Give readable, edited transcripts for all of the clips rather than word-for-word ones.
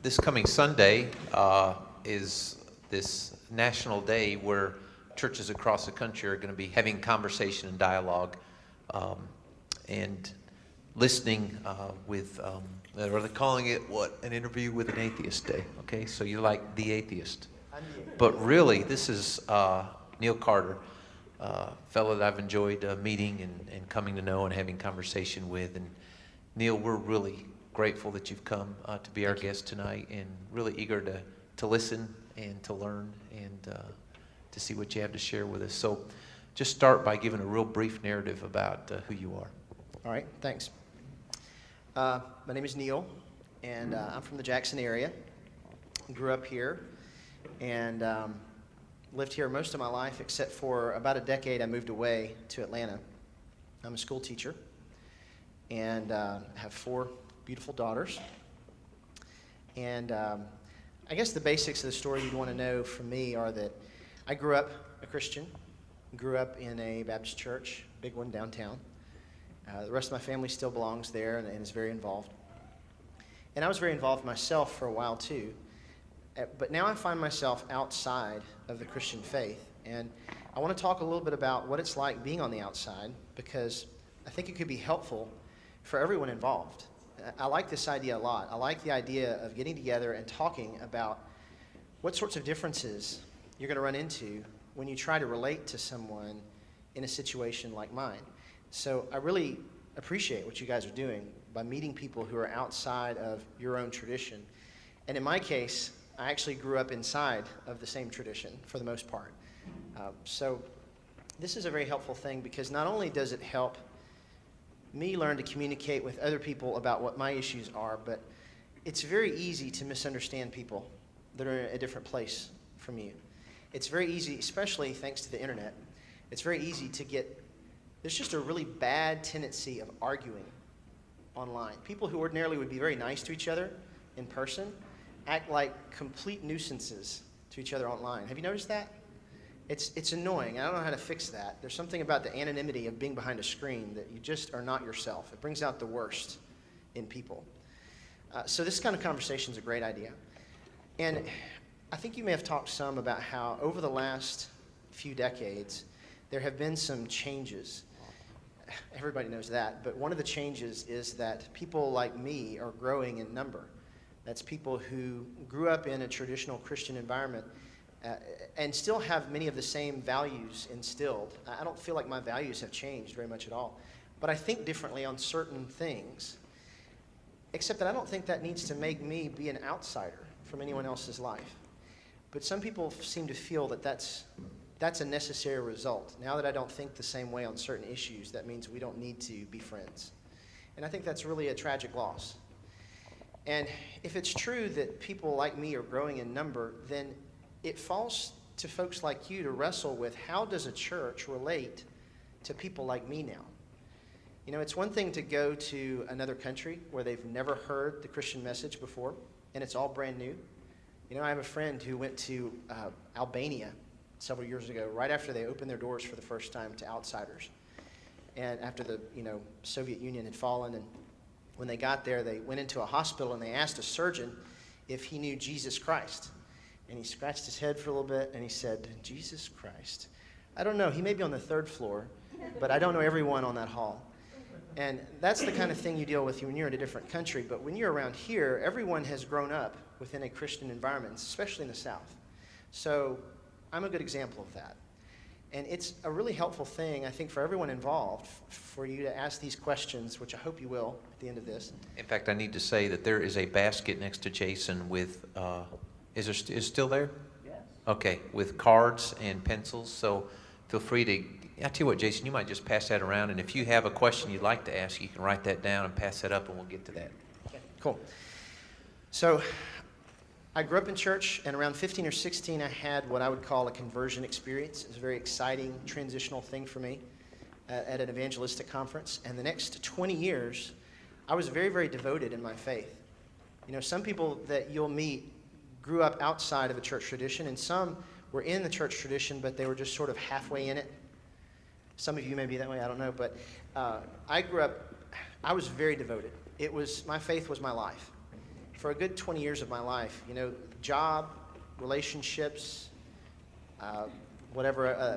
This coming Sunday is this national day where churches across the country are going to be having conversation and dialogue and listening with, are they calling it what? An interview with an atheist day. Okay, so you're like the atheist. But really, this is Neil Carter, fellow that I've enjoyed meeting and coming to know and having conversation with. And Neil, we're really grateful that you've come to be our guest tonight, and really eager to listen and to learn and to see what you have to share with us. So just start by giving a real brief narrative about who you are. All right, thanks. My name is Neil, and I'm from the Jackson area. Grew up here and lived here most of my life, except for about a decade I moved away to Atlanta. I'm a school teacher and have 4 beautiful daughters. And I guess the basics of the story you'd want to know from me are that I grew up a Christian, grew up in a Baptist church, big one downtown. The rest of my family still belongs there and is very involved. And I was very involved myself for a while too. But now I find myself outside of the Christian faith. And I want to talk a little bit about what it's like being on the outside, because I think it could be helpful for everyone involved. I like this idea a lot. I like the idea of getting together and talking about what sorts of differences you're going to run into when you try to relate to someone in a situation like mine. So I really appreciate what you guys are doing by meeting people who are outside of your own tradition. And in my case, I actually grew up inside of the same tradition for the most part. So this is a very helpful thing, because not only does it help me learn to communicate with other people about what my issues are, but it's very easy to misunderstand people that are in a different place from you. It's very easy, especially thanks to the internet, it's very easy to get, there's just a really bad tendency of arguing online. People who ordinarily would be very nice to each other in person act like complete nuisances to each other online. Have you noticed that? It's annoying. I don't know how to fix that. There's something about the anonymity of being behind a screen that you just are not yourself. It brings out the worst in people. So this kind of conversation is a great idea. And I think you may have talked some about how over the last few decades, there have been some changes. Everybody knows that. But one of the changes is that people like me are growing in number. That's people who grew up in a traditional Christian environment and still have many of the same values instilled. I don't feel like my values have changed very much at all, but I think differently on certain things, except that I don't think that needs to make me be an outsider from anyone else's life. But some people seem to feel that that's a necessary result. Now that I don't think the same way on certain issues, that means we don't need to be friends. And I think that's really a tragic loss. And if it's true that people like me are growing in number, then it falls to folks like you to wrestle with, how does a church relate to people like me now? You know, it's one thing to go to another country where they've never heard the Christian message before, and it's all brand new. You know, I have a friend who went to Albania several years ago, right after they opened their doors for the first time to outsiders. And after the, Soviet Union had fallen, and when they got there, they went into a hospital and they asked a surgeon if he knew Jesus Christ. And he scratched his head for a little bit and he said, Jesus Christ. I don't know, he may be on the 3rd floor, but I don't know everyone on that hall. And that's the kind of thing you deal with when you're in a different country. But when you're around here, everyone has grown up within a Christian environment, especially in the South. So I'm a good example of that. And it's a really helpful thing, I think, for everyone involved, for you to ask these questions, which I hope you will at the end of this. In fact, I need to say that there is a basket next to Jason with, is it still there? Yes. Okay, with cards and pencils, so feel free to, I tell you what, Jason, you might just pass that around, and if you have a question you'd like to ask, you can write that down and pass that up, and we'll get to that. Okay, cool. So I grew up in church, and around 15 or 16, I had what I would call a conversion experience. It was a very exciting, transitional thing for me at an evangelistic conference. And the next 20 years, I was very, very devoted in my faith. You know, some people that you'll meet grew up outside of a church tradition, and some were in the church tradition, but they were just sort of halfway in it. Some of you may be that way, I don't know. But I grew up, I was very devoted. My faith was my life. for a good 20 years of my life, job, relationships,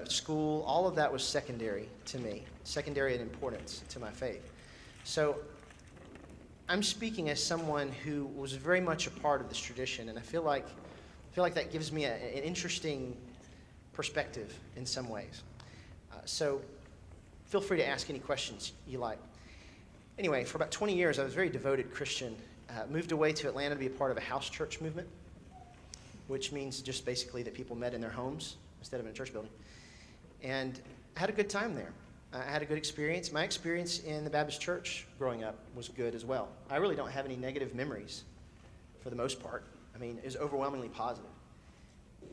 school, all of that was secondary to me, secondary in importance to my faith. So I'm speaking as someone who was very much a part of this tradition, and I feel like that gives me an interesting perspective in some ways. So feel free to ask any questions you like. Anyway, for about 20 years, I was a very devoted Christian. Moved away to Atlanta to be a part of a house church movement, which means just basically that people met in their homes instead of in a church building. And I had a good time there. I had a good experience. My experience in the Baptist church growing up was good as well. I really don't have any negative memories for the most part. I mean, it was overwhelmingly positive.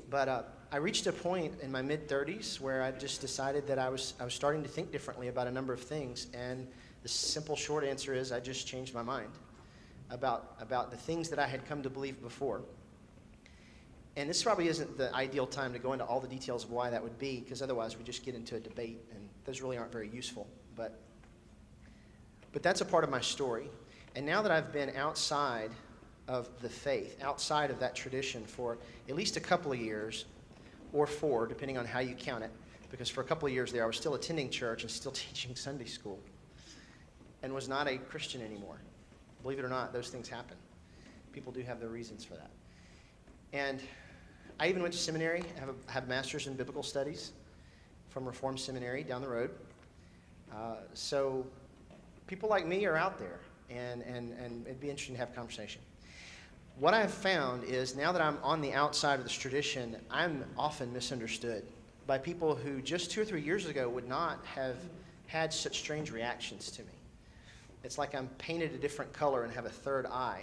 But I reached a point in my mid-30s where I just decided that I was starting to think differently about a number of things. And the simple short answer is I just changed my mind about the things that I had come to believe before. And this probably isn't the ideal time to go into all the details of why that would be, because otherwise we just get into a debate, and those really aren't very useful. But that's a part of my story. And now that I've been outside of the faith, outside of that tradition for at least a couple of years, or 4, depending on how you count it, because for a couple of years there I was still attending church and still teaching Sunday school, and was not a Christian anymore. Believe it or not, those things happen. People do have their reasons for that. And I even went to seminary. I have a master's in biblical studies from Reformed Seminary down the road. So people like me are out there, and it'd be interesting to have a conversation. What I've found is now that I'm on the outside of this tradition, I'm often misunderstood by people who just 2 or 3 years ago would not have had such strange reactions to me. It's like I'm painted a different color and have a third eye,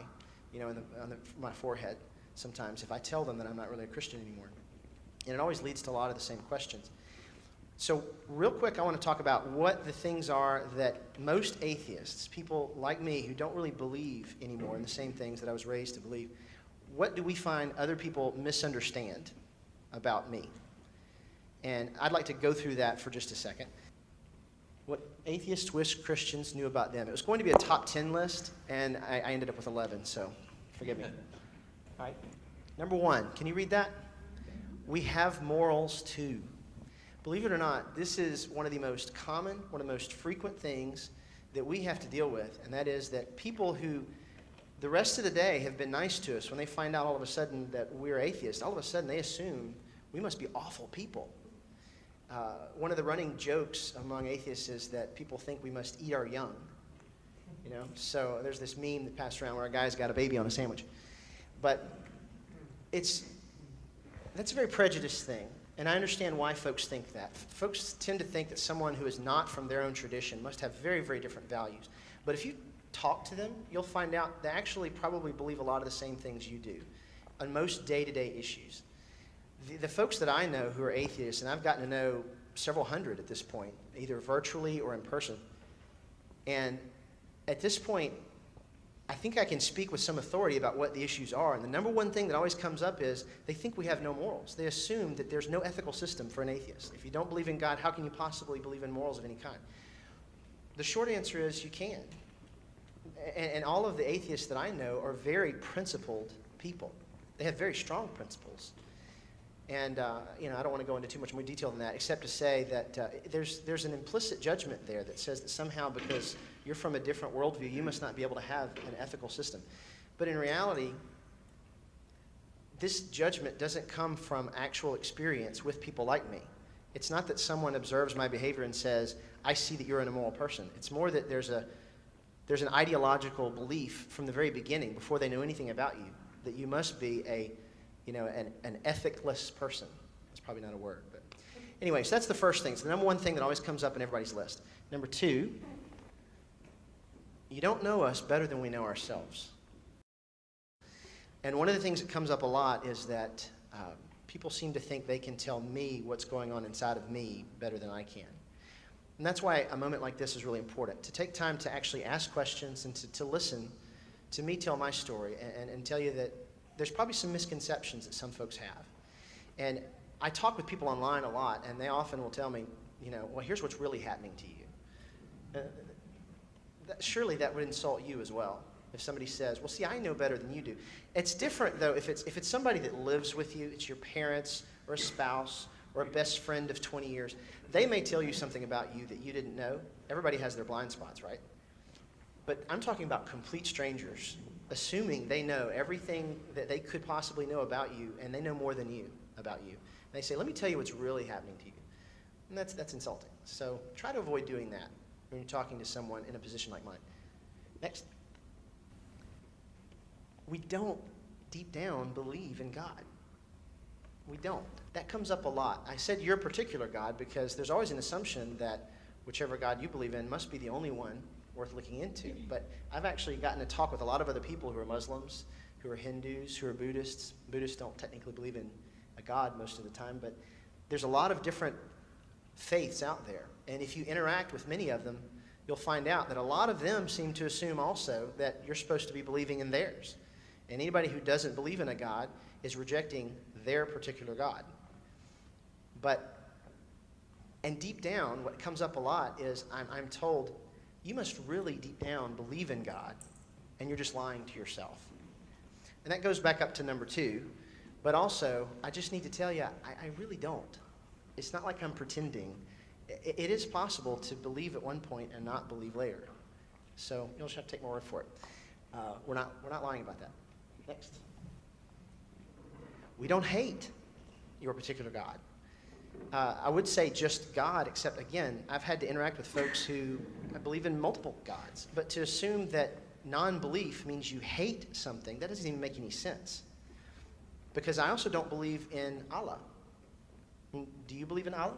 on my forehead sometimes if I tell them that I'm not really a Christian anymore. And it always leads to a lot of the same questions. So real quick, I want to talk about what the things are that most atheists, people like me who don't really believe anymore in the same things that I was raised to believe, what do we find other people misunderstand about me? And I'd like to go through that for just a second. What atheists wish Christians knew about them. It was going to be a top 10 list, and I ended up with 11, so forgive me. All right. Number 1, can you read that? We have morals too. Believe it or not, this is one of the most common, one of the most frequent things that we have to deal with, and that is that people who the rest of the day have been nice to us, when they find out all of a sudden that we're atheists, all of a sudden they assume we must be awful people. One of the running jokes among atheists is that people think we must eat our young. So there's this meme that passed around where a guy's got a baby on a sandwich. But that's a very prejudiced thing, and I understand why folks think that. Folks tend to think that someone who is not from their own tradition must have very, very different values. But if you talk to them, you'll find out they actually probably believe a lot of the same things you do on most day-to-day issues. The folks that I know who are atheists, and I've gotten to know several hundred at this point, either virtually or in person, and at this point, I think I can speak with some authority about what the issues are. And the number one thing that always comes up is they think we have no morals. They assume that there's no ethical system for an atheist. If you don't believe in God, how can you possibly believe in morals of any kind? The short answer is you can. And all of the atheists that I know are very principled people. They have very strong principles. And I don't want to go into too much more detail than that, except to say that there's an implicit judgment there that says that somehow because you're from a different worldview, you must not be able to have an ethical system. But in reality, this judgment doesn't come from actual experience with people like me. It's not that someone observes my behavior and says, I see that you're an immoral person. It's more that there's an ideological belief from the very beginning, before they know anything about you, that you must be an ethicless person. That's probably not a word, but anyway, so that's the first thing. It's the number one thing that always comes up in everybody's list. Number 2, you don't know us better than we know ourselves. And one of the things that comes up a lot is that people seem to think they can tell me what's going on inside of me better than I can. And that's why a moment like this is really important, to take time to actually ask questions and to listen to me tell my story and tell you that there's probably some misconceptions that some folks have. And I talk with people online a lot, and they often will tell me, well, here's what's really happening to you. Surely that would insult you as well. if somebody says, well, see, I know better than you do. It's different, though, if it's somebody that lives with you, it's your parents or a spouse or a best friend of 20 years. They may tell you something about you that you didn't know. Everybody has their blind spots, right? But I'm talking about complete strangers, assuming they know everything that they could possibly know about you, and they know more than you about you. And they say, let me tell you what's really happening to you. And that's insulting. So try to avoid doing that when you're talking to someone in a position like mine. Next. We don't, deep down, believe in God. We don't. That comes up a lot. I said your particular God because there's always an assumption that whichever God you believe in must be the only one worth looking into. But I've actually gotten to talk with a lot of other people who are Muslims, who are Hindus, who are Buddhists. Buddhists don't technically believe in a God most of the time, but there's a lot of different faiths out there. And if you interact with many of them, you'll find out that a lot of them seem to assume also that you're supposed to be believing in theirs. And anybody who doesn't believe in a God is rejecting their particular God. And deep down, what comes up a lot is I'm told, you must really deep down believe in God, and you're just lying to yourself. And that goes back up to number 2. But also, I just need to tell you, I really don't. It's not like I'm pretending. It is possible to believe at one point and not believe later. So you'll just have to take my word for it. We're not lying about that. Next. We don't hate your particular God. I would say just God, except again, I've had to interact with folks who believe in multiple gods. But to assume that non-belief means you hate something, that doesn't even make any sense. Because I also don't believe in Allah. Do you believe in Allah?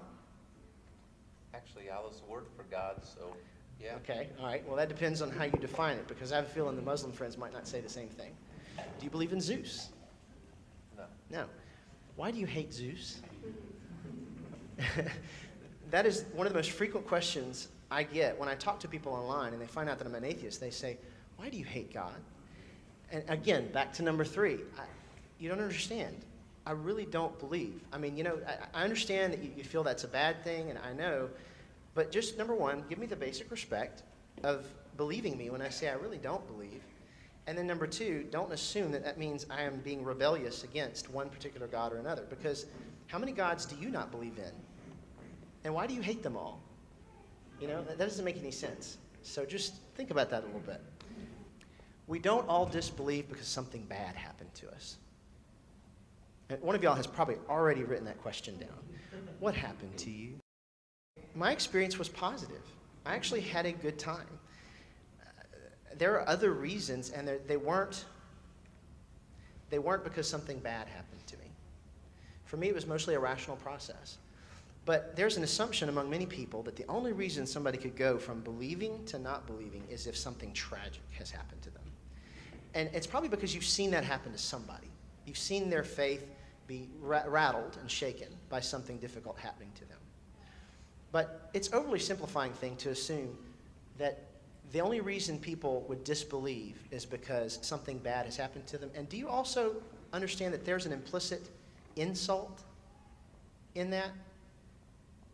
Actually, Allah's the word for God, so yeah. Okay, all right. Well, that depends on how you define it, because I have a feeling the Muslim friends might not say the same thing. Do you believe in Zeus? No. No. Why do you hate Zeus? That is one of the most frequent questions I get when I talk to people online and they find out that I'm an atheist. They say, why do you hate God? And again, back to number 3. You don't understand. I really don't believe. I mean, I understand that you feel that's a bad thing, and I know, but just number 1, give me the basic respect of believing me when I say I really don't believe. And then number 2, don't assume that means I am being rebellious against one particular God or another, because how many gods do you not believe in? And why do you hate them all? That doesn't make any sense. So just think about that a little bit. We don't all disbelieve because something bad happened to us. And one of y'all has probably already written that question down. What happened to you? My experience was positive. I actually had a good time. There are other reasons, and they weren't because something bad happened to me. For me, it was mostly a rational process. But there's an assumption among many people that the only reason somebody could go from believing to not believing is if something tragic has happened to them. And it's probably because you've seen that happen to somebody. You've seen their faith be rattled and shaken by something difficult happening to them. But it's overly simplifying thing to assume that the only reason people would disbelieve is because something bad has happened to them. And do you also understand that there's an implicit insult in that?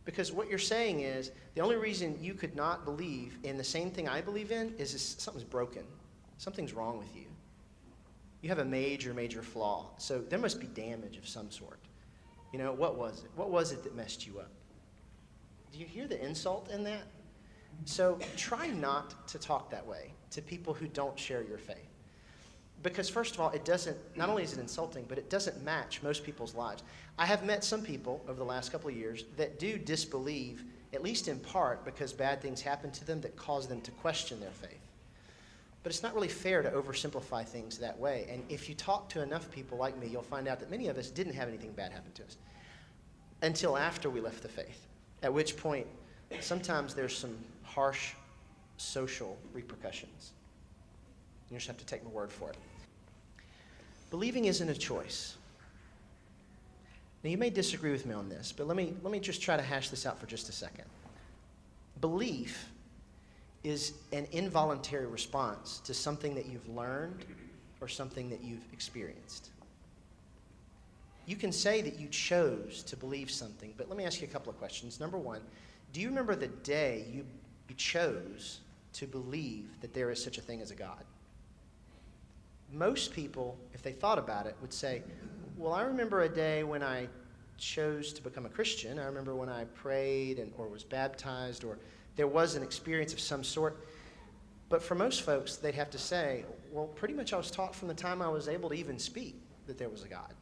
Because what you're saying is the only reason you could not believe in the same thing I believe in is something's broken. Something's wrong with you. You have a major, major flaw. So there must be damage of some sort. What was it? What was it that messed you up? Do you hear the insult in that? So try not to talk that way to people who don't share your faith. Because first of all, not only is it insulting, but it doesn't match most people's lives. I have met some people over the last couple of years that do disbelieve, at least in part, because bad things happen to them that cause them to question their faith. But it's not really fair to oversimplify things that way. And if you talk to enough people like me, you'll find out that many of us didn't have anything bad happen to us until after we left the faith, at which point sometimes there's some harsh social repercussions. You just have to take my word for it. Believing isn't a choice. Now, you may disagree with me on this, but let me just try to hash this out for just a second. Belief is an involuntary response to something that you've learned or something that you've experienced. You can say that you chose to believe something, but let me ask you a couple of questions. Number 1, do you remember the day you chose to believe that there is such a thing as a God? most people, if they thought about it, would say, well, I remember a day when I chose to become a Christian. I remember when I prayed or was baptized, or there was an experience of some sort. But for most folks, they'd have to say, well, pretty much I was taught from the time I was able to even speak that there was a God.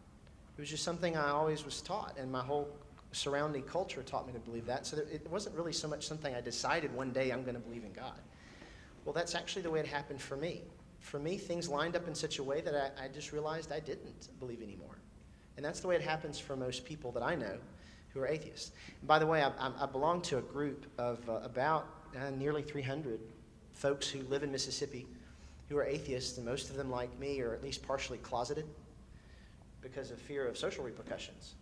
It was just something I always was taught, and my whole surrounding culture taught me to believe that. So it wasn't really so much something I decided one day I'm going to believe in God. Well, that's actually the way it happened for me. For me, things lined up in such a way that I just realized I didn't believe anymore. And that's the way it happens for most people that I know who are atheists. And by the way, I belong to a group of about nearly 300 folks who live in Mississippi who are atheists, and most of them, like me, are at least partially closeted because of fear of social repercussions.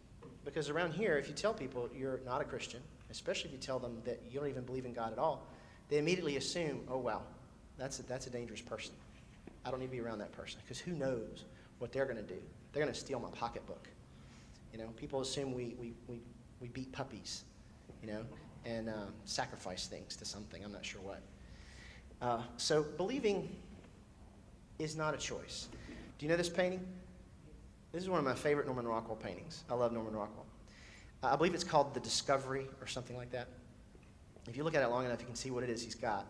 Because around here, if you tell people you're not a Christian, especially if you tell them that you don't even believe in God at all, they immediately assume, oh, wow, that's a dangerous person. I don't need to be around that person, because who knows what they're going to do. They're going to steal my pocketbook. You know, people assume we beat puppies, you know, and sacrifice things to something. I'm not sure what. So believing is not a choice. Do you know this painting? This is one of my favorite Norman Rockwell paintings. I love Norman Rockwell. I believe it's called The Discovery or something like that. If you look at it long enough, you can see what it is he's got.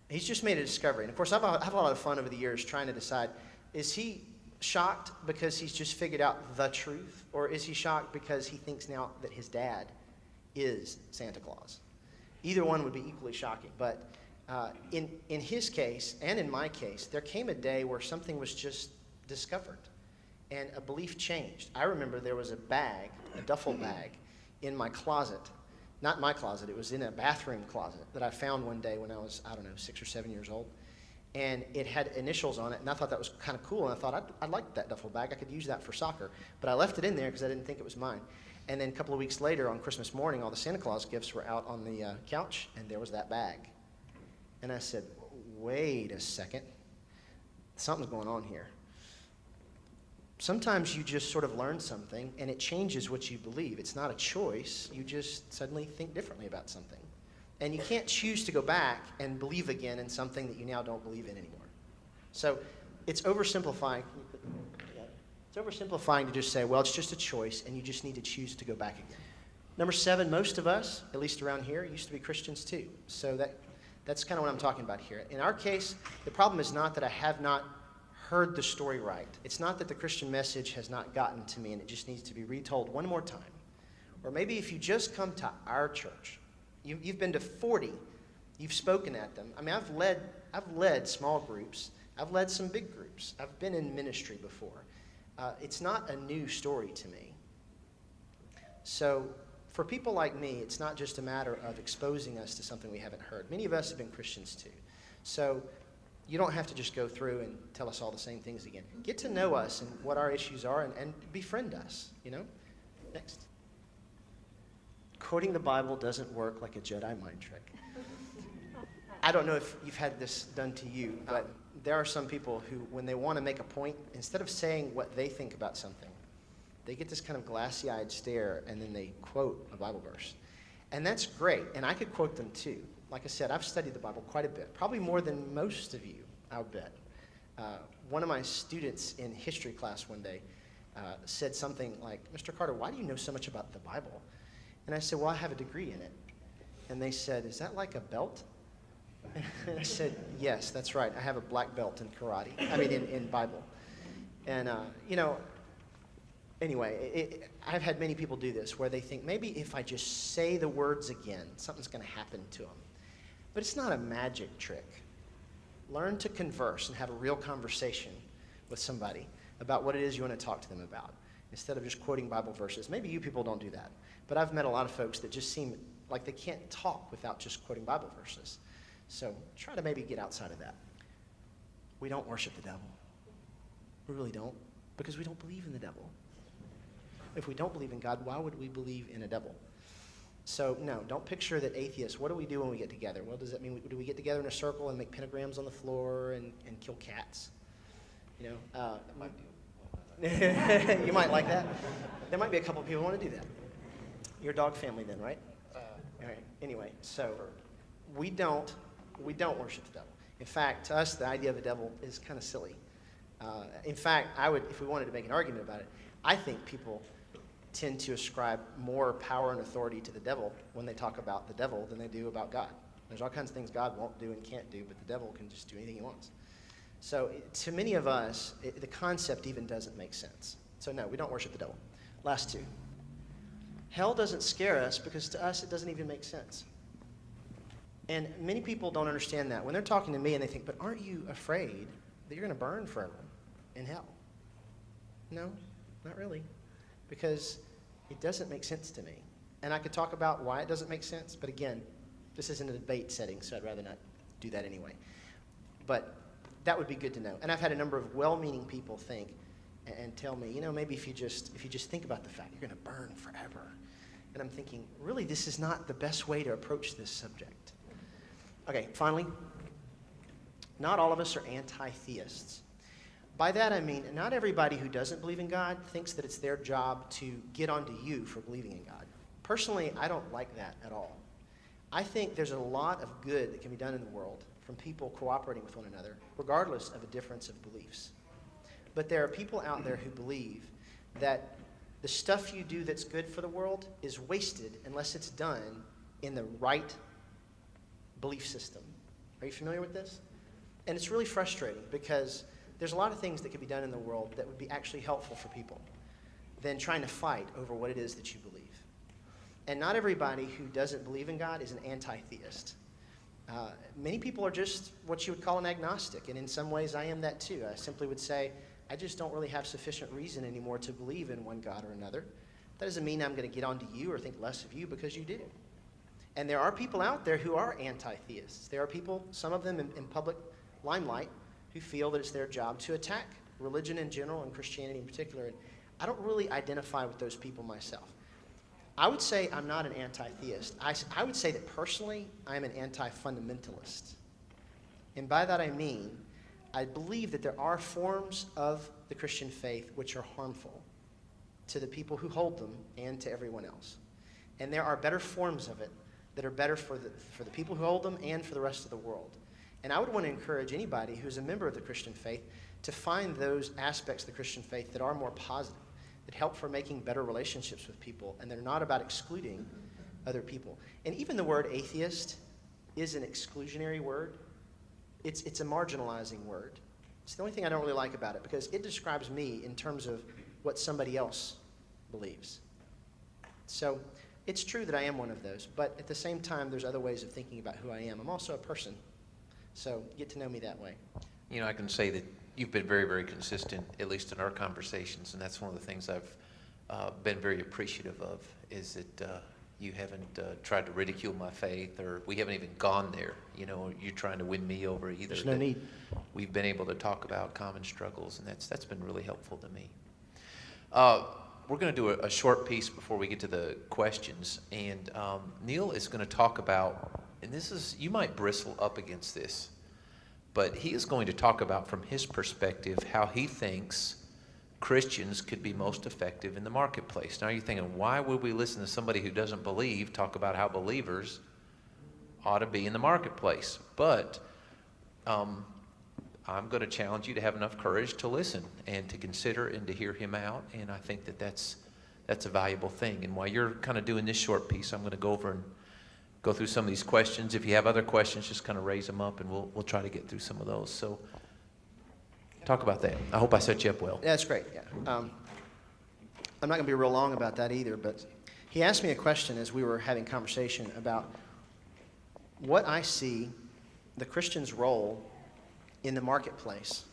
He's just made a discovery. And of course, I've had a lot of fun over the years trying to decide, is he shocked because he's just figured out the truth? Or is he shocked because he thinks now that his dad is Santa Claus? Either one would be equally shocking. But in his case, and in my case, there came a day where something was just discovered. And a belief changed. I remember there was a bag, a duffel bag, in my closet. Not my closet, it was in a bathroom closet that I found one day when I was, 6 or 7 years old. And it had initials on it, and I thought that was kind of cool. And I thought, I'd like that duffel bag. I could use that for soccer. But I left it in there because I didn't think it was mine. And then a couple of weeks later, on Christmas morning, all the Santa Claus gifts were out on the couch, and there was that bag. And I said, wait a second. Something's going on here. Sometimes you just sort of learn something, and it changes what you believe. It's not a choice. You just suddenly think differently about something. And you can't choose to go back and believe again in something that you now don't believe in anymore. So it's oversimplifying. It's oversimplifying to just say, well, it's just a choice, and you just need to choose to go back again. Number 7, most of us, at least around here, used to be Christians too. So that's kind of what I'm talking about here. In our case, the problem is not that I have not heard the story right. It's not that the Christian message has not gotten to me and it just needs to be retold one more time. Or maybe if you just come to our church, you've been to 40, you've spoken at them. I mean, I've led small groups. I've led some big groups. I've been in ministry before. It's not a new story to me. So for people like me, it's not just a matter of exposing us to something we haven't heard. Many of us have been Christians too. So you don't have to just go through and tell us all the same things again. Get to know us and what our issues are, and befriend us, you know? Next. Quoting the Bible doesn't work like a Jedi mind trick. I don't know if you've had this done to you, but there are some people who, when they want to make a point, instead of saying what they think about something, they get this kind of glassy-eyed stare, and then they quote a Bible verse. And that's great, and I could quote them too. Like I said, I've studied the Bible quite a bit, probably more than most of you, I'll bet. One of my students in history class one day said something like, Mr. Carter, why do you know so much about the Bible? And I said, well, I have a degree in it. And they said, is that like a belt? And I said, yes, that's right. I have a black belt in karate, in Bible. And, anyway, I've had many people do this where they think maybe if I just say the words again, something's going to happen to them. But it's not a magic trick. Learn to converse and have a real conversation with somebody about what it is you want to talk to them about, instead of just quoting Bible verses. Maybe you people don't do that. But I've met a lot of folks that just seem like they can't talk without just quoting Bible verses. So try to maybe get outside of that. We don't worship the devil. We really don't, because we don't believe in the devil. If we don't believe in God, why would we believe in a devil? So, no, don't picture that atheists, what do we do when we get together? Well, does that mean, do we get together in a circle and make pentagrams on the floor and kill cats? You know, you might like that. There might be a couple of people who want to do that. You're a dog family then, right? All right. Anyway, so we don't worship the devil. In fact, to us, the idea of the devil is kind of silly. In fact, if we wanted to make an argument about it, I think people tend to ascribe more power and authority to the devil when they talk about the devil than they do about God. There's all kinds of things God won't do and can't do, but the devil can just do anything he wants. So to many of us, the concept even doesn't make sense. So no, we don't worship the devil. Last two. Hell doesn't scare us because to us it doesn't even make sense. And many people don't understand that. When they're talking to me and they think, but aren't you afraid that you're going to burn forever in hell? No, not really. Because it doesn't make sense to me. And I could talk about why it doesn't make sense, but again, this isn't a debate setting, so I'd rather not do that anyway. But that would be good to know. And I've had a number of well-meaning people think and tell me, maybe if you just think about the fact you're going to burn forever. And I'm thinking, really, this is not the best way to approach this subject. Okay, finally, not all of us are anti-theists. By that I mean, not everybody who doesn't believe in God thinks that it's their job to get onto you for believing in God. Personally, I don't like that at all. I think there's a lot of good that can be done in the world from people cooperating with one another, regardless of a difference of beliefs. But there are people out there who believe that the stuff you do that's good for the world is wasted unless it's done in the right belief system. Are you familiar with this? And it's really frustrating because there's a lot of things that could be done in the world that would be actually helpful for people than trying to fight over what it is that you believe. And not everybody who doesn't believe in God is an anti-theist. Many people are just what you would call an agnostic, and in some ways I am that too. I simply would say, I just don't really have sufficient reason anymore to believe in one God or another. That doesn't mean I'm going to get onto you or think less of you because you do. And there are people out there who are anti-theists. There are people, some of them in public limelight, who feel that it's their job to attack religion in general and Christianity in particular. And I don't really identify with those people myself. I would say I'm not an anti-theist. I would say that personally, I'm an anti-fundamentalist. And by that I mean, I believe that there are forms of the Christian faith which are harmful to the people who hold them and to everyone else. And there are better forms of it that are better for the people who hold them and for the rest of the world. And I would want to encourage anybody who's a member of the Christian faith to find those aspects of the Christian faith that are more positive, that help for making better relationships with people, and they're not about excluding other people. And even the word atheist is an exclusionary word. It's a marginalizing word. It's the only thing I don't really like about it because it describes me in terms of what somebody else believes. So it's true that I am one of those, but at the same time, there's other ways of thinking about who I am. I'm also a person, so get to know me that way. I can say that you've been very, very consistent, at least in our conversations, and that's one of the things I've been very appreciative of, is that you haven't tried to ridicule my faith, or we haven't even gone there. You're trying to win me over either. There's no need. We've been able to talk about common struggles, and that's been really helpful to me. We're going to do a short piece before we get to the questions, and Neil is going to talk about, and you might bristle up against this, but he is going to talk about from his perspective how he thinks Christians could be most effective in the marketplace. Now you're thinking, why would we listen to somebody who doesn't believe talk about how believers ought to be in the marketplace? But I'm going to challenge you to have enough courage to listen and to consider and to hear him out, and I think that that's a valuable thing. And while you're kind of doing this short piece, I'm going to go over and go through some of these questions. If you have other questions, just kind of raise them up, and we'll try to get through some of those. So talk about that. I hope I set you up well. Yeah, that's great. Yeah. I'm not going to be real long about that either, but he asked me a question as we were having conversation about what I see the Christian's role in the marketplace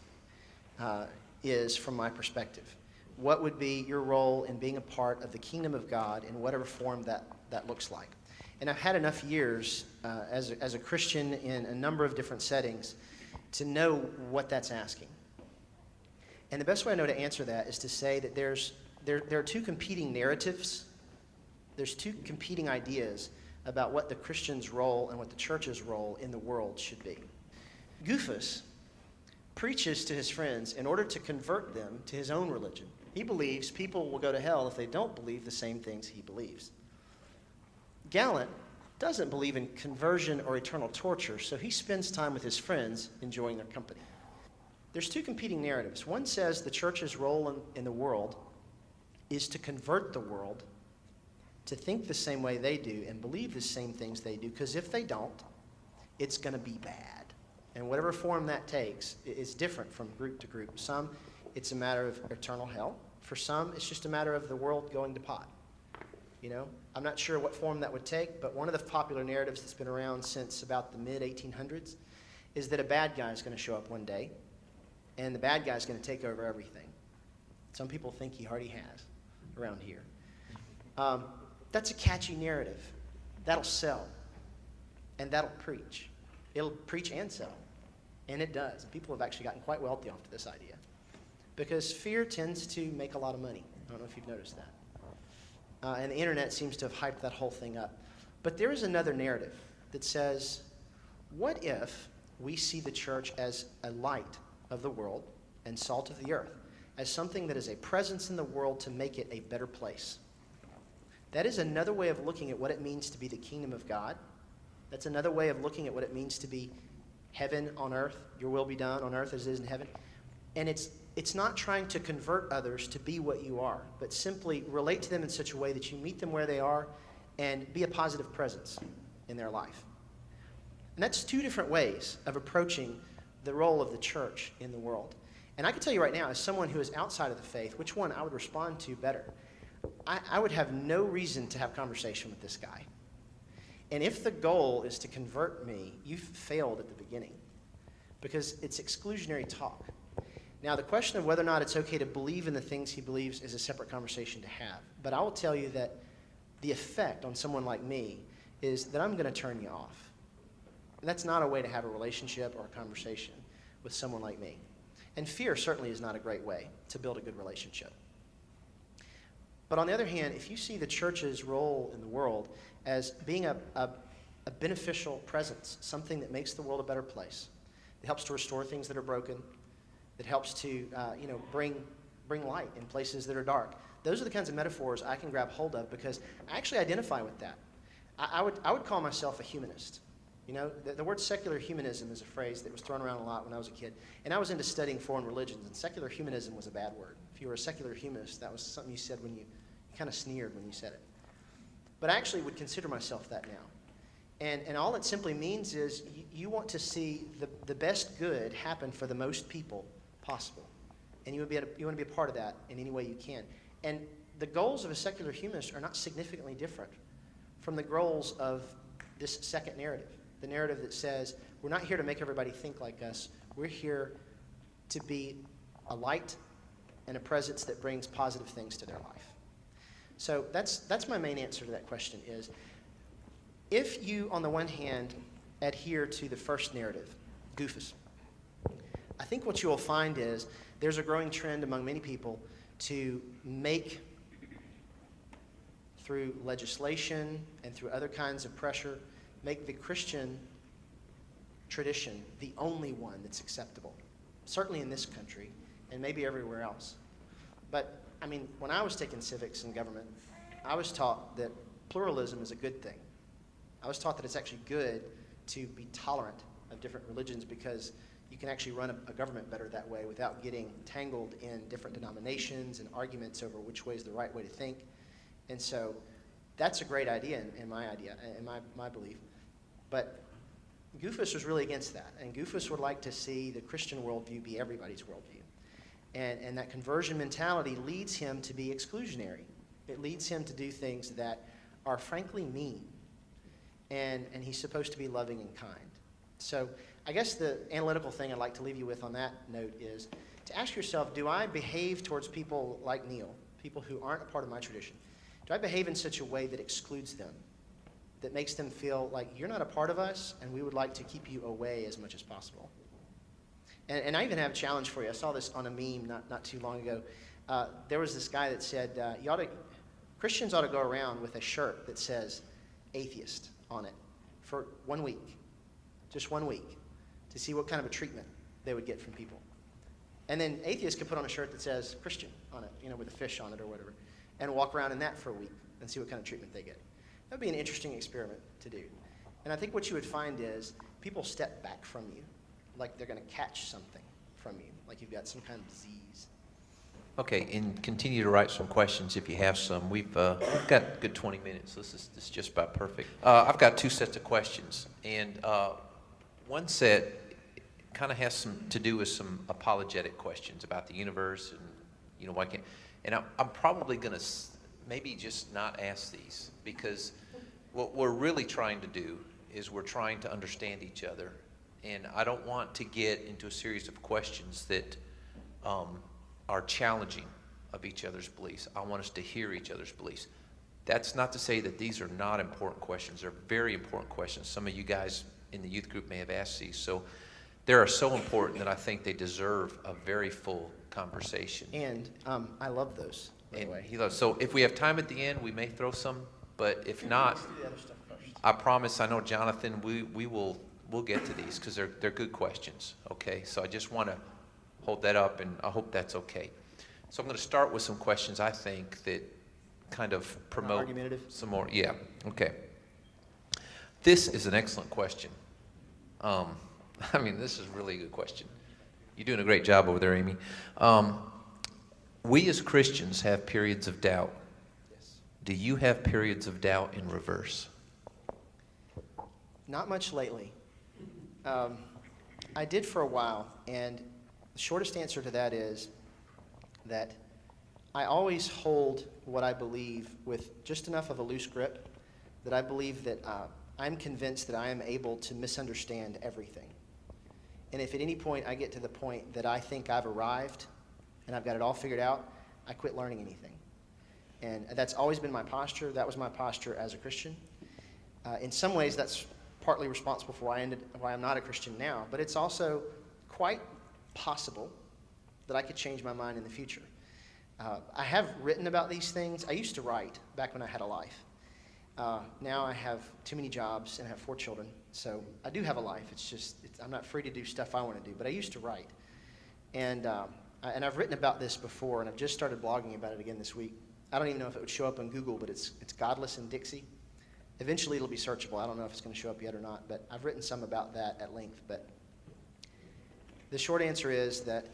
is from my perspective. What would be your role in being a part of the kingdom of God in whatever form that looks like? And I've had enough years as a Christian in a number of different settings to know what that's asking. And the best way I know to answer that is to say that there are two competing narratives. There's two competing ideas about what the Christian's role and what the church's role in the world should be. Goofus preaches to his friends in order to convert them to his own religion. He believes people will go to hell if they don't believe the same things he believes. Gallant doesn't believe in conversion or eternal torture, so he spends time with his friends enjoying their company. there's two competing narratives. One says the church's role in the world is to convert the world to think the same way they do and believe the same things they do, because if they don't, it's going to be bad. And whatever form that takes is different from group to group. Some, it's a matter of eternal hell. For some, it's just a matter of the world going to pot. You know, I'm not sure what form that would take, but one of the popular narratives that's been around since about the mid-1800s is that a bad guy is going to show up one day, and the bad guy is going to take over everything. Some people think he already has around here. That's a catchy narrative. That'll sell, and that'll preach. It'll preach and sell, and it does. And people have actually gotten quite wealthy off of this idea, because fear tends to make a lot of money. I don't know if you've noticed that. And the internet seems to have hyped that whole thing up. But there is another narrative that says, what if we see the church as a light of the world and salt of the earth, as something that is a presence in the world to make it a better place? That is another way of looking at what it means to be the kingdom of God. That's another way of looking at what it means to be heaven on earth, your will be done on earth as it is in heaven. And it's not trying to convert others to be what you are, but simply relate to them in such a way that you meet them where they are and be a positive presence in their life. And that's two different ways of approaching the role of the church in the world. And I can tell you right now, as someone who is outside of the faith, which one I would respond to better. I would have no reason to have conversation with this guy. And if the goal is to convert me, you've failed at the beginning, because it's exclusionary talk. Now, the question of whether or not it's okay to believe in the things he believes is a separate conversation to have. But I will tell you that the effect on someone like me is that I'm going to turn you off. And that's not a way to have a relationship or a conversation with someone like me. And fear certainly is not a great way to build a good relationship. But on the other hand, if you see the church's role in the world as being a beneficial presence, something that makes the world a better place, that helps to restore things that are broken, that helps to bring light in places that are dark. Those are the kinds of metaphors I can grab hold of, because I actually identify with that. I would call myself a humanist. You know, the word secular humanism is a phrase that was thrown around a lot when I was a kid. And I was into studying foreign religions, and secular humanism was a bad word. If you were a secular humanist, that was something you said when you kind of sneered when you said it. But I actually would consider myself that now. And all it simply means is you want to see the best good happen for the most people possible. And you want to be a part of that in any way you can. And the goals of a secular humanist are not significantly different from the goals of this second narrative, the narrative that says we're not here to make everybody think like us. We're here to be a light and a presence that brings positive things to their life. So that's my main answer to that question is, if you, on the one hand, adhere to the first narrative, goofus, I think what you will find is there's a growing trend among many people to make, through legislation and through other kinds of pressure, make the Christian tradition the only one that's acceptable, certainly in this country and maybe everywhere else. But, I mean, when I was taking civics and government, I was taught that pluralism is a good thing. I was taught that it's actually good to be tolerant of different religions, because you can actually run a government better that way without getting tangled in different denominations and arguments over which way is the right way to think. And so that's a great idea in my belief. But Goofus was really against that. And Goofus would like to see the Christian worldview be everybody's worldview. And that conversion mentality leads him to be exclusionary. It leads him to do things that are frankly mean. And he's supposed to be loving and kind. So I guess the analytical thing I'd like to leave you with on that note is to ask yourself, do I behave towards people like Neil, people who aren't a part of my tradition? Do I behave in such a way that excludes them, that makes them feel like you're not a part of us and we would like to keep you away as much as possible? And I even have a challenge for you. I saw this on a meme not too long ago. There was this guy that said, Christians ought to go around with a shirt that says Atheist on it for 1 week, just 1 week, to see what kind of a treatment they would get from people. And then atheists could put on a shirt that says Christian on it, with a fish on it or whatever, and walk around in that for a week and see what kind of treatment they get. That would be an interesting experiment to do. And I think what you would find is people step back from you, like they're going to catch something. from you, like you've got some kind of disease. Okay, and continue to write some questions if you have some. We've got a good 20 minutes. This is just about perfect. I've got two sets of questions, and one set kind of has to do with some apologetic questions about the universe and why can't. And I'm probably going to maybe just not ask these, because what we're really trying to do is we're trying to understand each other, and I don't want to get into a series of questions that are challenging of each other's beliefs. I want us to hear each other's beliefs. That's not to say that these are not important questions. They're very important questions. Some of you guys in the youth group may have asked these, so they are so important that I think they deserve a very full conversation. And I love those, by the way. He loves. So if we have time at the end, we may throw some, but if not, Let's do the other stuff first. I promise. I know, Jonathan. We'll get to these because they're good questions. Okay. So I just want to hold that up, and I hope that's okay. So I'm going to start with some questions I think that kind of promote argumentative? some more. Yeah. Okay. This is an excellent question. I mean, this is really a good question. You're doing a great job over there, Amy. We as Christians have periods of doubt. Yes. Do you have periods of doubt in reverse? Not much lately. I did for a while, and the shortest answer to that is that I always hold what I believe with just enough of a loose grip that I believe that I'm convinced that I am able to misunderstand everything. And if at any point I get to the point that I think I've arrived and I've got it all figured out, I quit learning anything. And that's always been my posture. That was my posture as a Christian. In some ways, that's partly responsible for why I'm not a Christian now, but it's also quite possible that I could change my mind in the future. I have written about these things. I used to write back when I had a life. Now I have too many jobs and I have 4 children, so I do have a life. It's just I'm not free to do stuff I want to do, but I used to write. And I've written about this before, and I've just started blogging about it again this week. I don't even know if it would show up on Google, but it's Godless and Dixie. Eventually it'll be searchable. I don't know if it's going to show up yet or not, but I've written some about that at length. But the short answer is that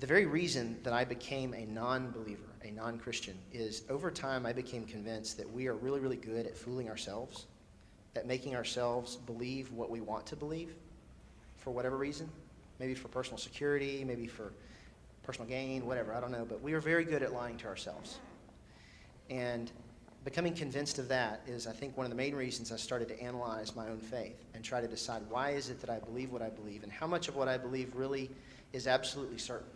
the very reason that I became a non-believer, a non-Christian, is over time I became convinced that we are really, really good at fooling ourselves, at making ourselves believe what we want to believe for whatever reason, maybe for personal security, maybe for personal gain, whatever, I don't know, but we are very good at lying to ourselves. And becoming convinced of that is, I think, one of the main reasons I started to analyze my own faith and try to decide why is it that I believe what I believe and how much of what I believe really is absolutely certain.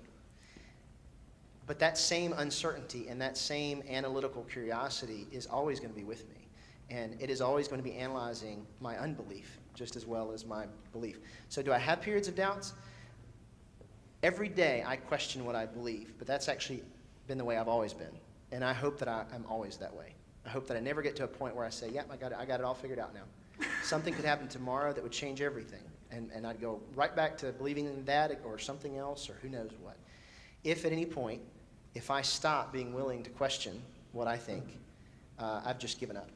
But that same uncertainty and that same analytical curiosity is always going to be with me. And it is always going to be analyzing my unbelief just as well as my belief. So do I have periods of doubts? Every day I question what I believe, but that's actually been the way I've always been. And I hope that I'm always that way. I hope that I never get to a point where I say, yep, I got it all figured out now. Something could happen tomorrow that would change everything. And I'd go right back to believing in that or something else or who knows what. If at any point, if I stop being willing to question what I think, I've just given up.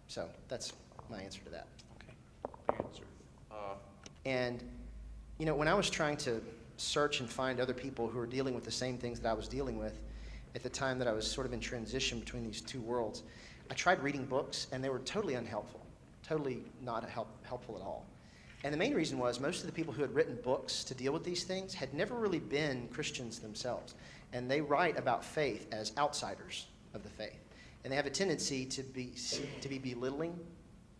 So that's my answer to that. Okay. Good answer. And, you know, when I was trying to search and find other people who were dealing with the same things that I was dealing with at the time that I was sort of in transition between these two worlds, I tried reading books, and they were totally unhelpful, totally not helpful at all. And the main reason was most of the people who had written books to deal with these things had never really been Christians themselves. And they write about faith as outsiders of the faith. And they have a tendency to be belittling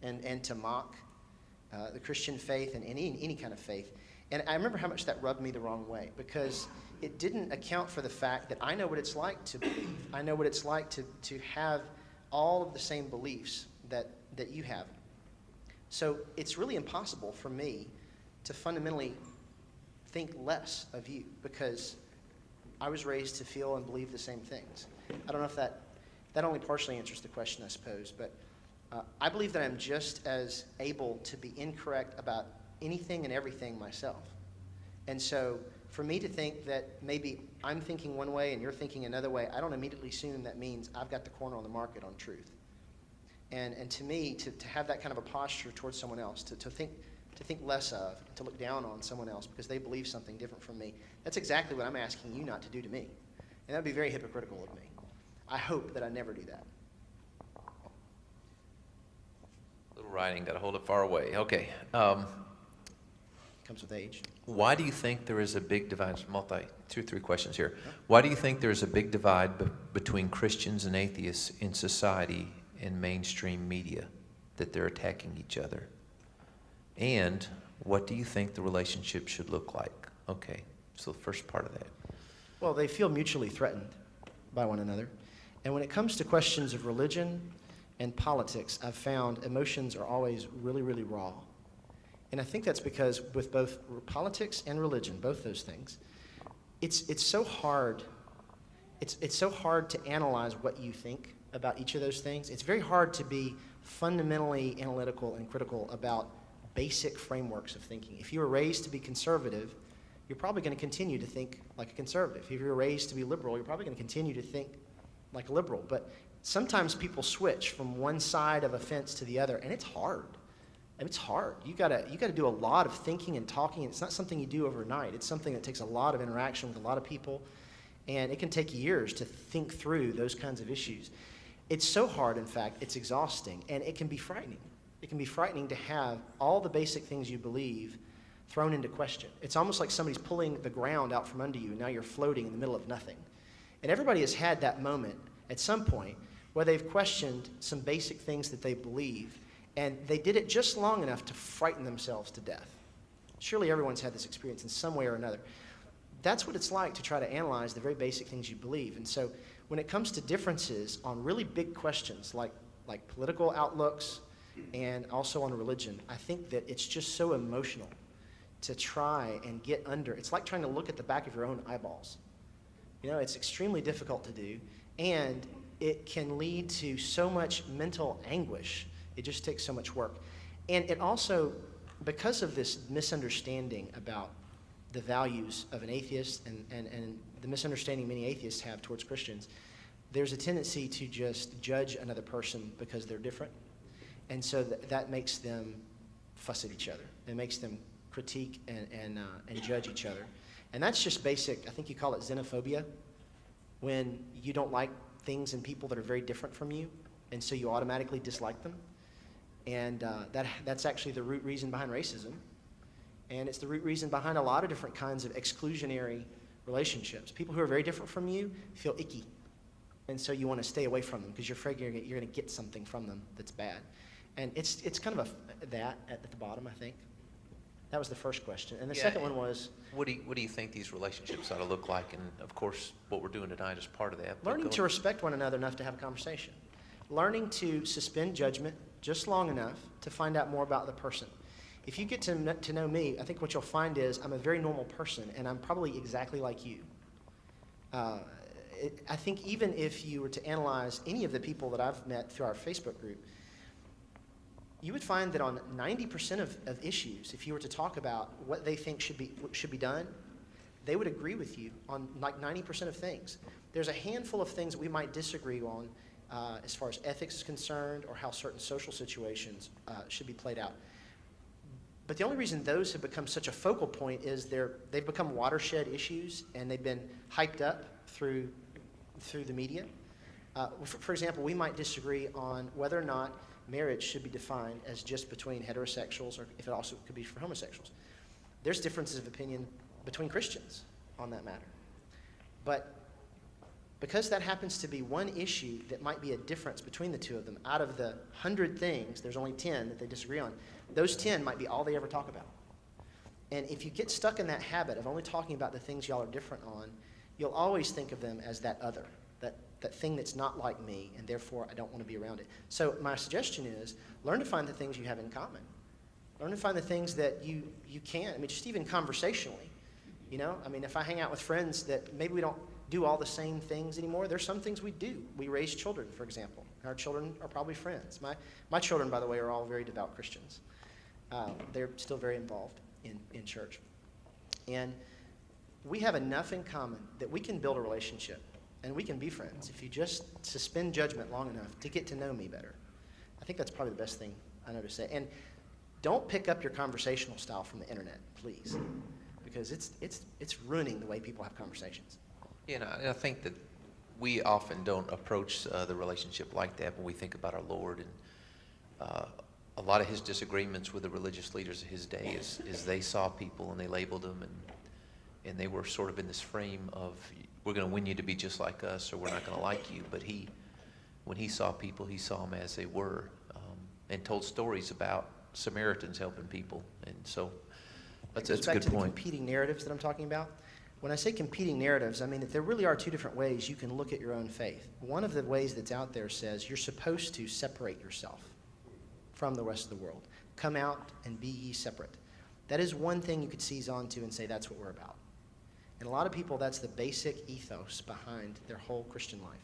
and to mock the Christian faith and any kind of faith. And I remember how much that rubbed me the wrong way, because it didn't account for the fact that I know what it's like to believe. I know what it's like to have all of the same beliefs that you have. So it's really impossible for me to fundamentally think less of you, because I was raised to feel and believe the same things. I don't know if that only partially answers the question, I suppose, but I believe that I'm just as able to be incorrect about anything and everything myself. And so for me to think that maybe I'm thinking one way and you're thinking another way, I don't immediately assume that means I've got the corner on the market on truth. And to me, to have that kind of a posture towards someone else, to think to think less of, to look down on someone else because they believe something different from me. That's exactly what I'm asking you not to do to me. And that would be very hypocritical of me. I hope that I never do that. Little writing, got to hold it far away. Okay. Comes with age. Why do you think there is a big divide? Two or three questions here. Why do you think there is a big divide between Christians and atheists in society and mainstream media, that they're attacking each other? And what do you think the relationship should look like? Okay, so the first part of that. Well, they feel mutually threatened by one another. And when it comes to questions of religion and politics, I've found emotions are always really, really raw. And I think that's because with both politics and religion, both those things, it's so hard. It's so hard to analyze what you think about each of those things. It's very hard to be fundamentally analytical and critical about basic frameworks of thinking. If you were raised to be conservative, you're probably going to continue to think like a conservative. If you were raised to be liberal, you're probably going to continue to think like a liberal. But sometimes people switch from one side of a fence to the other, and it's hard. It's hard. You gotta do a lot of thinking and talking. It's not something you do overnight. It's something that takes a lot of interaction with a lot of people, and it can take years to think through those kinds of issues. It's so hard, in fact, it's exhausting, and it can be frightening. It can be frightening to have all the basic things you believe thrown into question. It's almost like somebody's pulling the ground out from under you, and now you're floating in the middle of nothing. And everybody has had that moment at some point where they've questioned some basic things that they believe, and they did it just long enough to frighten themselves to death. Surely everyone's had this experience in some way or another. That's what it's like to try to analyze the very basic things you believe. And so when it comes to differences on really big questions like political outlooks and also on religion, I think that it's just so emotional to try and get under. It's like trying to look at the back of your own eyeballs. You know, it's extremely difficult to do, and it can lead to so much mental anguish. It just takes so much work. And it also, because of this misunderstanding about the values of an atheist and the misunderstanding many atheists have towards Christians, there's a tendency to just judge another person because they're different. And so that makes them fuss at each other. It makes them critique and judge each other. And that's just basic, I think you call it xenophobia, when you don't like things and people that are very different from you, and so you automatically dislike them. And that's actually the root reason behind racism. And it's the root reason behind a lot of different kinds of exclusionary relationships. People who are very different from you feel icky. And so you want to stay away from them because you're afraid you're going to get something from them that's bad. And it's kind of that at the bottom, I think. That was the first question. And the second one was... What do you think these relationships ought to look like? And, of course, what we're doing tonight is part of that. Learning to respect one another enough to have a conversation. Learning to suspend judgment just long enough to find out more about the person. If you get to know me, I think what you'll find is I'm a very normal person, and I'm probably exactly like you. I think even if you were to analyze any of the people that I've met through our Facebook group, you would find that on 90% of issues, if you were to talk about what they think should be done, they would agree with you on like 90% of things. There's a handful of things that we might disagree on as far as ethics is concerned or how certain social situations should be played out. But the only reason those have become such a focal point is they've become watershed issues, and they've been hyped up through the media. For example, we might disagree on whether or not marriage should be defined as just between heterosexuals or if it also could be for homosexuals. There's differences of opinion between Christians on that matter. But because that happens to be one issue that might be a difference between the two of them, out of the 100 things, there's only 10 that they disagree on. Those 10 might be all they ever talk about. And if you get stuck in that habit of only talking about the things y'all are different on, you'll always think of them as that other, that thing that's not like me, and therefore I don't want to be around it. So my suggestion is learn to find the things you have in common. Learn to find the things that you can. I mean, just even conversationally. You know, I mean, if I hang out with friends that maybe we don't do all the same things anymore, there's some things we do. We raise children, for example. Our children are probably friends. My children, by the way, are all very devout Christians. They're still very involved in church. And we have enough in common that we can build a relationship and we can be friends if you just suspend judgment long enough to get to know me better. I think that's probably the best thing I know to say. And don't pick up your conversational style from the internet, please, because it's ruining the way people have conversations. You know, and I think that we often don't approach the relationship like that when we think about our Lord. And a lot of his disagreements with the religious leaders of his day is they saw people and they labeled them, and they were sort of in this frame of, we're going to win you to be just like us, or we're not going to like you. But when he saw people, he saw them as they were, and told stories about Samaritans helping people. And so that's a good point. Back to the competing narratives that I'm talking about. When I say competing narratives, I mean that there really are two different ways you can look at your own faith. One of the ways that's out there says you're supposed to separate yourself from the rest of the world. Come out and be ye separate. That is one thing you could seize onto and say that's what we're about. And a lot of people, that's the basic ethos behind their whole Christian life.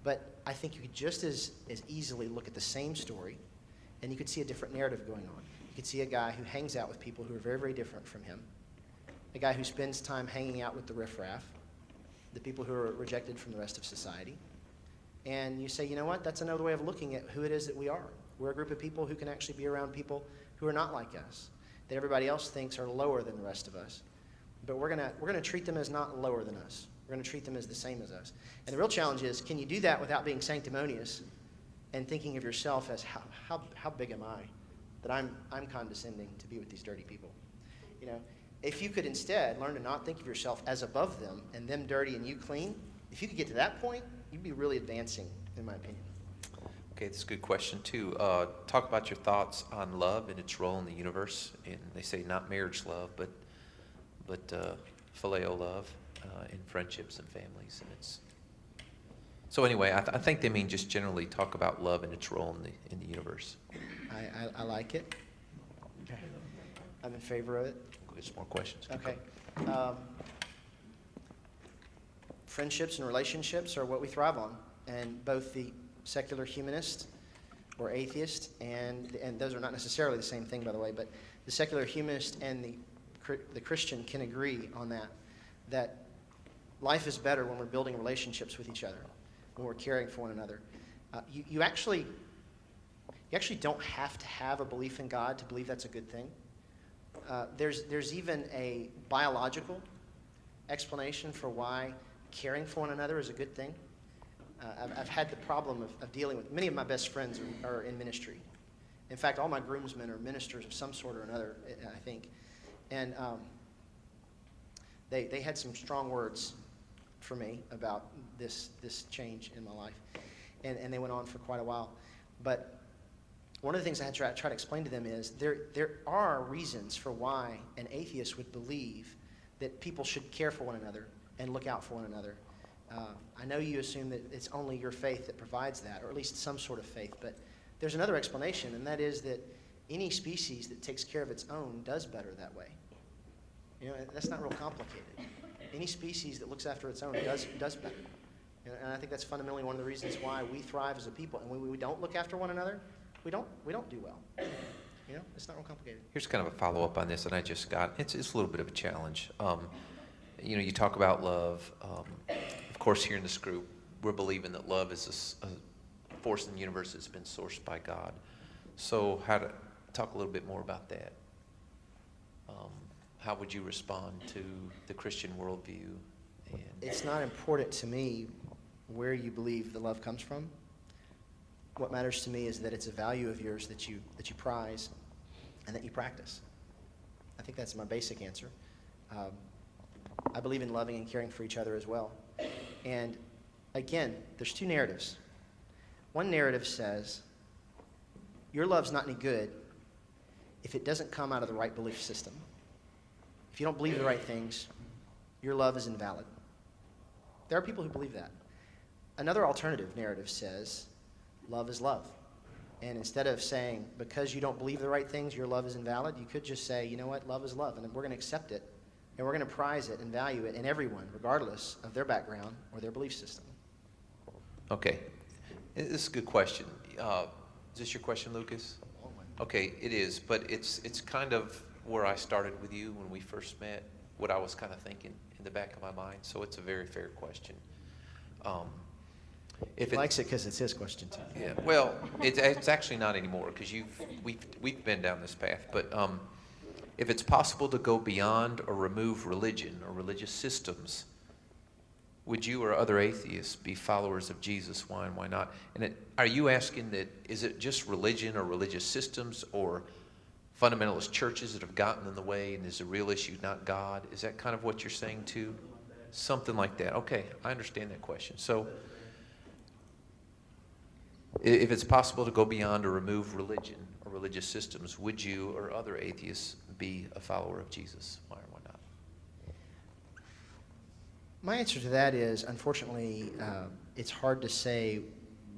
But I think you could just as easily look at the same story, and you could see a different narrative going on. You could see a guy who hangs out with people who are very, very different from him, a guy who spends time hanging out with the riffraff, the people who are rejected from the rest of society. And you say, you know what, that's another way of looking at who it is that we are. We're a group of people who can actually be around people who are not like us, that everybody else thinks are lower than the rest of us. But we're gonna treat them as not lower than us. We're gonna treat them as the same as us. And the real challenge is, can you do that without being sanctimonious and thinking of yourself as how big am I that I'm condescending to be with these dirty people? You know, if you could instead learn to not think of yourself as above them and them dirty and you clean, if you could get to that point, you'd be really advancing, in my opinion. Okay, that's a good question too. Talk about your thoughts on love and its role in the universe. And they say not marriage love, but phileo love in friendships and families. And it's so anyway. I think they mean just generally talk about love and its role in the universe. I like it. Okay. I'm in favor of it. There's more questions. Okay. Friendships and relationships are what we thrive on, and both the secular humanist or atheist, and those are not necessarily the same thing, by the way, but the secular humanist and the Christian can agree on that life is better when we're building relationships with each other, when we're caring for one another. You actually don't have to have a belief in God to believe that's a good thing. There's even a biological explanation for why caring for one another is a good thing. I've had the problem of dealing with, many of my best friends are in ministry. In fact, all my groomsmen are ministers of some sort or another, I think. And they had some strong words for me about this change in my life. And they went on for quite a while. But one of the things I had to try to explain to them is there are reasons for why an atheist would believe that people should care for one another and look out for one another. I know you assume that it's only your faith that provides that, or at least some sort of faith, but there's another explanation, and that is that any species that takes care of its own does better that way. You know, that's not real complicated. Any species that looks after its own does better. You know, and I think that's fundamentally one of the reasons why we thrive as a people. And when we don't look after one another, we don't do well. You know, it's not real complicated. Here's kind of a follow-up on this, and I just got, it's a little bit of a challenge. You know, you talk about love. Of course, here in this group, we're believing that love is a force in the universe that's been sourced by God. So talk a little bit more about that. How would you respond to the Christian worldview? It's not important to me where you believe the love comes from. What matters to me is that it's a value of yours that you prize and that you practice. I think that's my basic answer. I believe in loving and caring for each other as well. And again, there's two narratives. One narrative says, your love's not any good if it doesn't come out of the right belief system. If you don't believe the right things, your love is invalid. There are people who believe that. Another alternative narrative says, love is love. And instead of saying, because you don't believe the right things, your love is invalid, you could just say, you know what, love is love, and we're going to accept it, and we're going to prize it and value it in everyone, regardless of their background or their belief system. Okay. This is a good question. Is this your question, Lucas? Okay, it is, but it's kind of where I started with you when we first met, what I was kind of thinking in the back of my mind, so it's a very fair question. If He likes it because it's his question too. Yeah, well, it's actually not anymore because we've been down this path. But if it's possible to go beyond or remove religion or religious systems, would you or other atheists be followers of Jesus? Why and why not? And are you asking that, is it just religion or religious systems or fundamentalist churches that have gotten in the way, and is the real issue not God? Is that kind of what you're saying too? Something like that. Okay, I understand that question. So if it's possible to go beyond or remove religion or religious systems, would you or other atheists be a follower of Jesus? Why or why not? My answer to that is, unfortunately, it's hard to say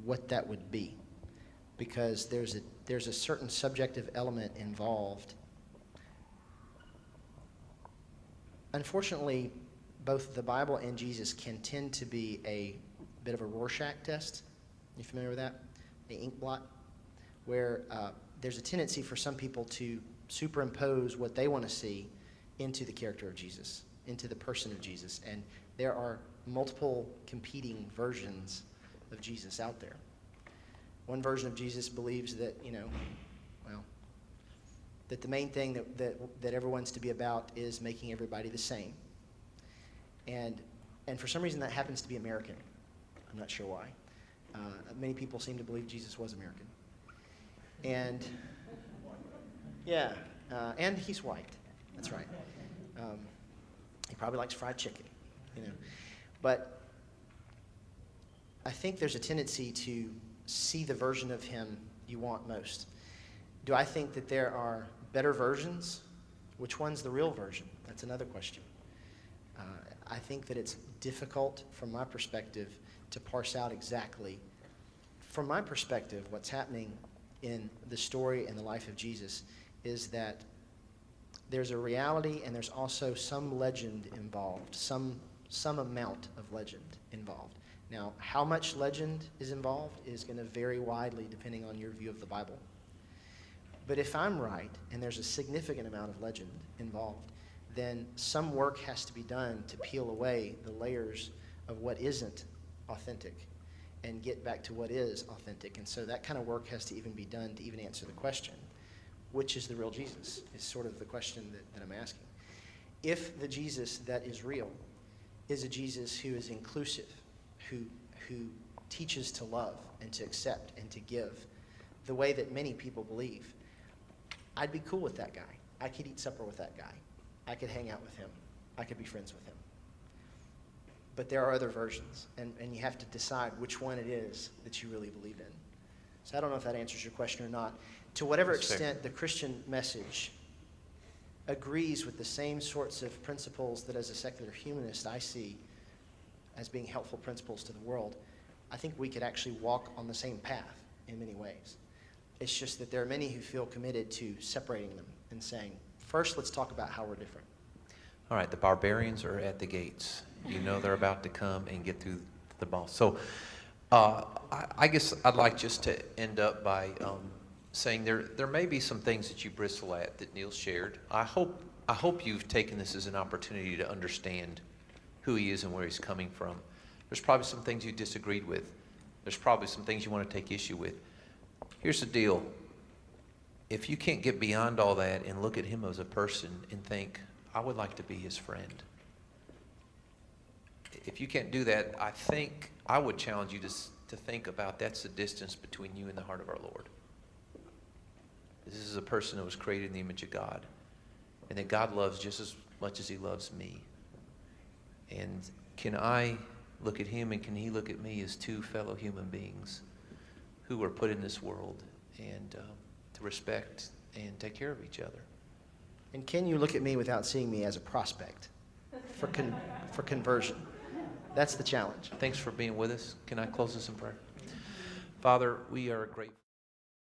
what that would be, because there's a certain subjective element involved. Unfortunately, both the Bible and Jesus can tend to be a bit of a Rorschach test. You familiar with that? The ink blot, where there's a tendency for some people to superimpose what they want to see into the character of Jesus, into the person of Jesus. And there are multiple competing versions of Jesus out there. One version of Jesus believes that, that the main thing that everyone's to be about is making everybody the same. And for some reason that happens to be American. I'm not sure why. Many people seem to believe Jesus was American. And, yeah, and he's white. That's right. He probably likes fried chicken, But I think there's a tendency to see the version of him you want most. Do I think that there are better versions? Which one's the real version? That's another question. I think that it's difficult from my perspective to parse out exactly. From my perspective, what's happening in the story and the life of Jesus is that there's a reality and there's also some legend involved, some amount of legend involved. Now, how much legend is involved is going to vary widely depending on your view of the Bible. But if I'm right, and there's a significant amount of legend involved, then some work has to be done to peel away the layers of what isn't authentic and get back to what is authentic. And so that kind of work has to even be done to even answer the question, which is the real Jesus, is sort of the question that I'm asking. If the Jesus that is real is a Jesus who is inclusive, who teaches to love and to accept and to give the way that many people believe, I'd be cool with that guy. I could eat supper with that guy. I could hang out with him. I could be friends with him. But there are other versions, and you have to decide which one it is that you really believe in. So I don't know if that answers your question or not. To whatever extent the Christian message agrees with the same sorts of principles that as a secular humanist I see as being helpful principles to the world, I think we could actually walk on the same path in many ways. It's just that there are many who feel committed to separating them and saying, first, let's talk about how we're different. All right, the barbarians are at the gates. You know they're about to come and get through the ball. So I guess I'd like just to end up by saying there may be some things that you bristle at that Neil shared. I hope you've taken this as an opportunity to understand who he is and where he's coming from. There's probably some things you disagreed with. There's probably some things you want to take issue with. Here's the deal. If you can't get beyond all that and look at him as a person and think, I would like to be his friend. If you can't do that, I think I would challenge you to think about that's the distance between you and the heart of our Lord. This is a person that was created in the image of God, and that God loves just as much as he loves me. And can I look at him and can he look at me as two fellow human beings who were put in this world and to respect and take care of each other? And can you look at me without seeing me as a prospect for conversion? That's the challenge. Thanks for being with us. Can I close this in prayer? Father, we are grateful.